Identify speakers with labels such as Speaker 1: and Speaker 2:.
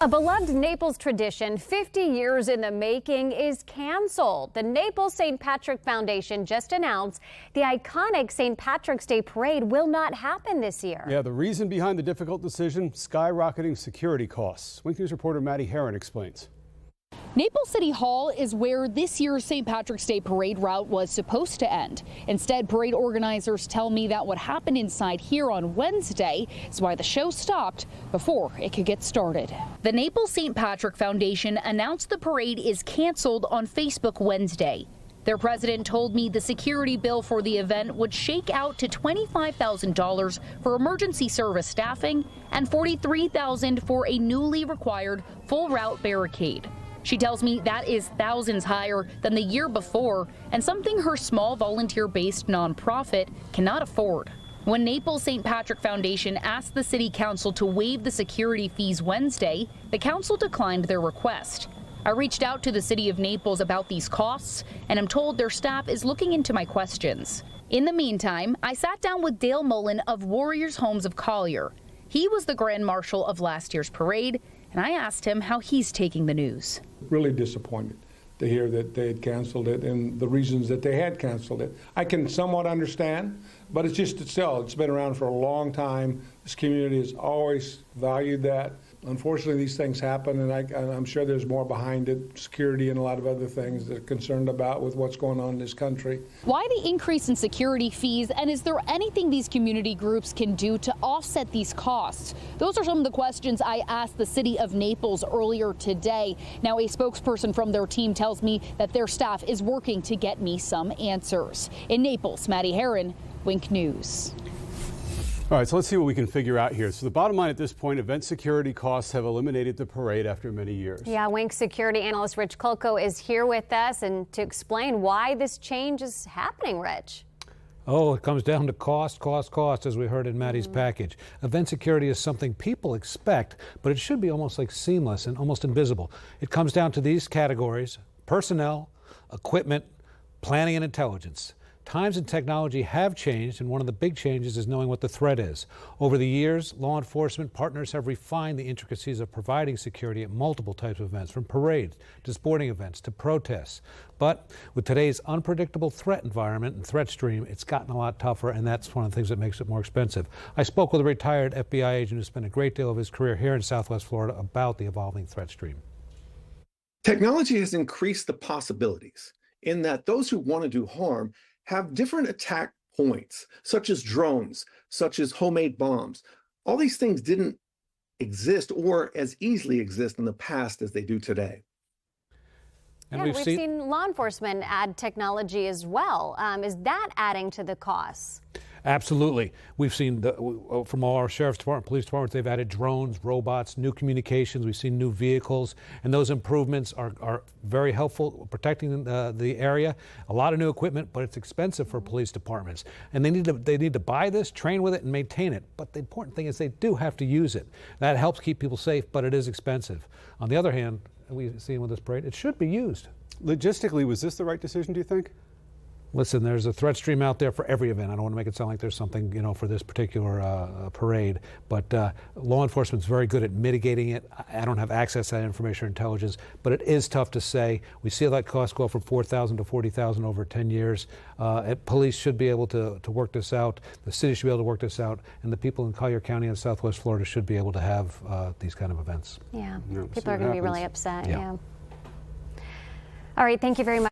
Speaker 1: A beloved Naples tradition, 50 years in the making, is canceled. The Naples St Patrick Foundation just announced the iconic St Patrick's Day Parade will not happen this year.
Speaker 2: Yeah, the reason behind the difficult decision, skyrocketing security costs. Wink News reporter Maddie Herron explains.
Speaker 3: Naples City Hall is where this year's St. Patrick's Day Parade route was supposed to end. Instead, parade organizers tell me that what happened inside here on Wednesday is why the show stopped before it could get started. The Naples St. Patrick Foundation announced the parade is canceled on Facebook Wednesday. Their president told me the security bill for the event would shake out to $25,000 for emergency service staffing and $43,000 for a newly required full route barricade. She tells me that is thousands higher than the year before and something her small volunteer-based nonprofit cannot afford. When Naples St. Patrick Foundation asked the city council to waive the security fees Wednesday, the council declined their request. I reached out to the city of Naples about these costs, and I'm told their staff is looking into my questions. In the meantime, I sat down with Dale Mullen of Warriors Homes of Collier. He was the grand marshal of last year's parade, and I asked him how he's taking the news.
Speaker 4: Really disappointed to hear that they had canceled it and the reasons that they had canceled it. I can somewhat understand, but it's just it's been around for a long time. This community has always valued that. Unfortunately, these things happen, and I'm sure there's more behind it, security and a lot of other things they're concerned about with what's going on in this country.
Speaker 3: Why the increase in security fees, and is there anything these community groups can do to offset these costs? Those are some of the questions I asked the city of Naples earlier today. Now, a spokesperson from their team tells me that their staff is working to get me some answers. In Naples, Maddie Herron, Wink News.
Speaker 2: All right, so let's see what we can figure out here. So the bottom line at this point, event security costs have eliminated the parade after many years.
Speaker 1: Yeah, Wink security analyst Rich Kolko is here with us and to explain why this change is happening, Rich.
Speaker 5: Oh, it comes down to cost, as we heard in Maddie's package. Event security is something people expect, but it should be almost like seamless and almost invisible. It comes down to these categories: personnel, equipment, planning, and intelligence. Times and technology have changed, and one of the big changes is knowing what the threat is. Over the years, law enforcement partners have refined the intricacies of providing security at multiple types of events, from parades to sporting events to protests. But with today's unpredictable threat environment and threat stream, it's gotten a lot tougher, and that's one of the things that makes it more expensive. I spoke with a retired FBI agent who spent a great deal of his career here in Southwest Florida about the evolving threat stream.
Speaker 6: Technology has increased the possibilities in that those who want to do harm have different attack points, such as drones, such as homemade bombs. All these things didn't exist or as easily exist in the past as they do today.
Speaker 1: And we've seen law enforcement add technology as well. Is that adding to the costs?
Speaker 5: Absolutely. We've seen from all our sheriff's department, police departments, they've added drones, robots, new communications. We've seen new vehicles, and those improvements are very helpful protecting the area. A lot of new equipment, but it's expensive for police departments, and they need to buy this, train with it, and maintain it. But the important thing is they do have to use it. That helps keep people safe, but it is expensive. On the other hand, we've seen with this parade, it should be used. Logistically, was this the right decision, do you think? Listen, there's a threat stream out there for every event. I don't want to make it sound like there's something, for this particular parade, but law enforcement's very good at mitigating it. I don't have access to that information or intelligence, but it is tough to say. We see that cost go from $4,000 to $40,000 over 10 years. Police should be able to work this out. The city should be able to work this out, and the people in Collier County and Southwest Florida should be able to have these kind of events.
Speaker 1: Yeah, people are going to be really upset. Yeah. All right, thank you very much.